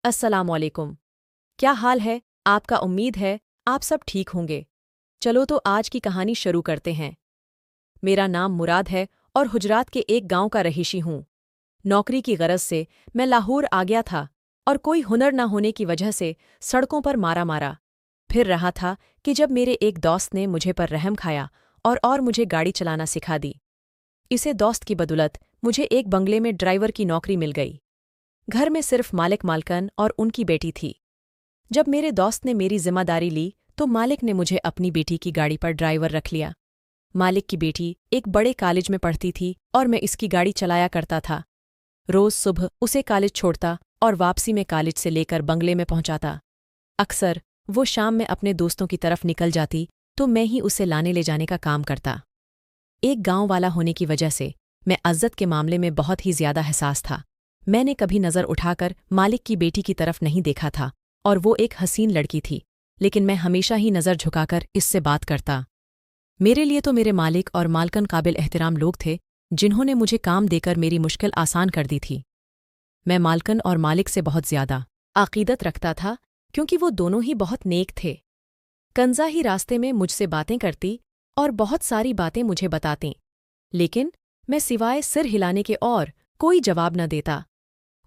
अस्सलामुअलैकुम। क्या हाल है आपका? उम्मीद है आप सब ठीक होंगे। चलो तो आज की कहानी शुरू करते हैं। मेरा नाम मुराद है और हुजरात के एक गांव का रहीशी हूँ। नौकरी की गरज से मैं लाहौर आ गया था और कोई हुनर न होने की वजह से सड़कों पर मारा मारा फिर रहा था कि जब मेरे एक दोस्त ने मुझे पर रहम खाया और मुझे गाड़ी चलाना सिखा दी। इसे दोस्त की बदौलत मुझे एक बंगले में ड्राइवर की नौकरी मिल गई। घर में सिर्फ मालिक मालकन और उनकी बेटी थी। जब मेरे दोस्त ने मेरी जिम्मेदारी ली तो मालिक ने मुझे अपनी बेटी की गाड़ी पर ड्राइवर रख लिया। मालिक की बेटी एक बड़े कॉलेज में पढ़ती थी और मैं इसकी गाड़ी चलाया करता था। रोज सुबह उसे कॉलेज छोड़ता और वापसी में कॉलेज से लेकर बंगले में पहुंचाता। अक्सर वो शाम में अपने दोस्तों की तरफ निकल जाती तो मैं ही उसे लाने ले जाने का काम करता। एक गांव वाला होने की वजह से मैं इज्जत के मामले में बहुत ही ज्यादा हसास था। मैंने कभी नज़र उठाकर मालिक की बेटी की तरफ नहीं देखा था और वो एक हसीन लड़की थी, लेकिन मैं हमेशा ही नज़र झुकाकर इससे बात करता। मेरे लिए तो मेरे मालिक और मालकन काबिल एहतराम लोग थे जिन्होंने मुझे काम देकर मेरी मुश्किल आसान कर दी थी। मैं मालकन और मालिक से बहुत ज्यादा अकीदत रखता था क्योंकि वो दोनों ही बहुत नेक थे। कंजा ही रास्ते में मुझसे बातें करती और बहुत सारी बातें मुझे बताती, लेकिन मैं सिवाय सिर हिलाने के और कोई जवाब न देता।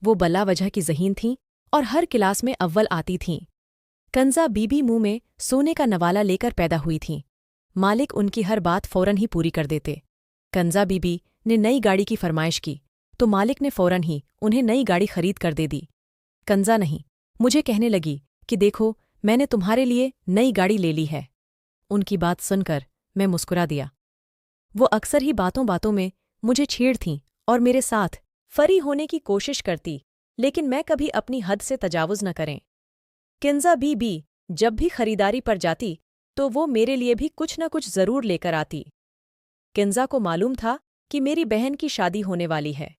वो बला वजह की ज़हीन थीं और हर क्लास में अव्वल आती थीं। कंजा बीबी मुंह में सोने का नवाला लेकर पैदा हुई थीं। मालिक उनकी हर बात फौरन ही पूरी कर देते। कंजा बीबी ने नई गाड़ी की फरमाइश की तो मालिक ने फौरन ही उन्हें नई गाड़ी खरीद कर दे दी। कंजा नहीं, मुझे कहने लगी कि देखो मैंने तुम्हारे लिए नई गाड़ी ले ली है। उनकी बात सुनकर मैं मुस्कुरा दिया। वो अक्सर ही बातों बातों में मुझे छेड़तीं और मेरे साथ फरी होने की कोशिश करती, लेकिन मैं कभी अपनी हद से तजावुज़ न करें। किंजा बीबी जब भी खरीदारी पर जाती तो वो मेरे लिए भी कुछ न कुछ ज़रूर लेकर आती। किंजा को मालूम था कि मेरी बहन की शादी होने वाली है।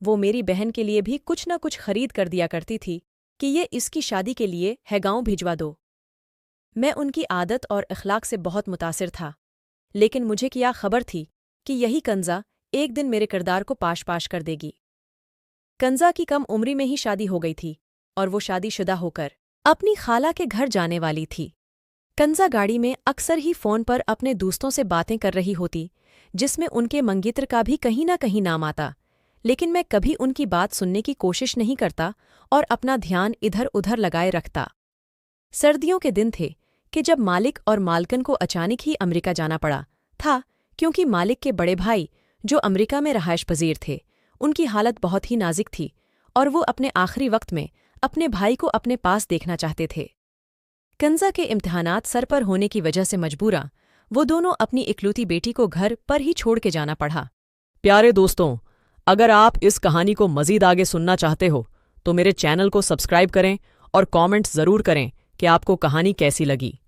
वो मेरी बहन के लिए भी कुछ न कुछ खरीद कर दिया करती थी कि ये इसकी शादी के लिए है गाँव भिजवा दो। मैं उनकी आदत और अखलाक से बहुत मुतासिर था, लेकिन मुझे क्या खबर थी कि यही कंजा एक दिन मेरे किरदार को पाश पाश कर देगी। कंजा की कम उम्री में ही शादी हो गई थी और वो शादीशुदा होकर अपनी खाला के घर जाने वाली थी। कंजा गाड़ी में अक्सर ही फ़ोन पर अपने दोस्तों से बातें कर रही होती, जिसमें उनके मंगेतर का भी कहीं ना कहीं नाम आता, लेकिन मैं कभी उनकी बात सुनने की कोशिश नहीं करता और अपना ध्यान इधर उधर लगाए रखता। सर्दियों के दिन थे कि जब मालिक और मालकन को अचानक ही अमेरिका जाना पड़ा था, क्योंकि मालिक के बड़े भाई जो अमेरिका में रहायश पजीर थे, उनकी हालत बहुत ही नाजुक थी और वो अपने आखिरी वक्त में अपने भाई को अपने पास देखना चाहते थे। कंजा के इम्तिहानात सर पर होने की वजह से मजबूरा वो दोनों अपनी इकलौती बेटी को घर पर ही छोड़ के जाना पड़ा। प्यारे दोस्तों, अगर आप इस कहानी को मज़ीद आगे सुनना चाहते हो तो मेरे चैनल को सब्सक्राइब करें और कमेंट्स ज़रूर करें कि आपको कहानी कैसी लगी।